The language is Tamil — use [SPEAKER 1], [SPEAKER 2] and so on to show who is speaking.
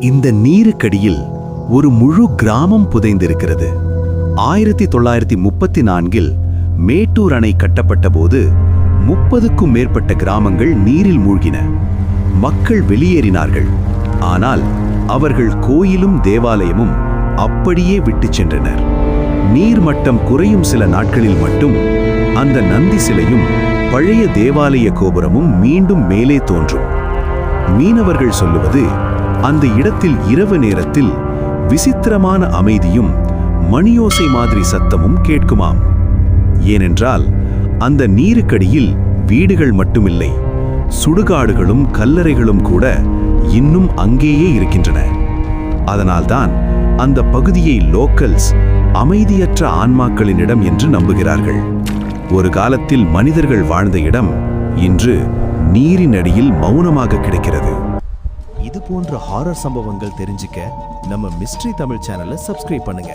[SPEAKER 1] இந்த நீருக்கடியில் ஒரு முழு கிராமம் புதைந்திருக்கிறது. 1934இல் மேட்டூர் அணை கட்டப்பட்ட போது 30க்கும் மேற்பட்ட கிராமங்கள் நீரில் மூழ்கின. மக்கள் வெளியேறினார்கள். ஆனால் அவர்கள் கோயிலும் தேவாலயமும் அப்படியே விட்டுச் சென்றனர். நீர்மட்டம் குறையும் சில நாட்களில் மட்டும் அந்த நந்தி சிலையும் பழைய தேவாலய கோபுரமும் மீண்டும் மேலே தோன்றும். மீனவர்கள் சொல்லுவது, அந்த இடத்தில் இரவு நேரத்தில் விசித்திரமான அமைதியும் மணியோசை மாதிரி சத்தமும் கேட்குமாம். ஏனென்றால் அந்த நீருக்கடியில் வீடுகள் மட்டுமில்லை, சுடுகாடுகளும் கல்லறைகளும் கூட இன்னும் அங்கேயே இருக்கின்றன. அதனால்தான் அந்த பகுதியை லோக்கல்ஸ் அமைதியற்ற ஆன்மாக்களினிடம் என்று நம்புகிறார்கள். ஒரு காலத்தில் மனிதர்கள் வாழ்ந்த இடம் இன்று நீரின் அடியில் மௌனமாக கிடைக்கிறது.
[SPEAKER 2] இது போன்ற ஹாரர் சம்பவங்கள் தெரிஞ்சுக்க நம்ம மிஸ்ட்ரி தமிழ் சேனலை சப்ஸ்கிரைப் பண்ணுங்க.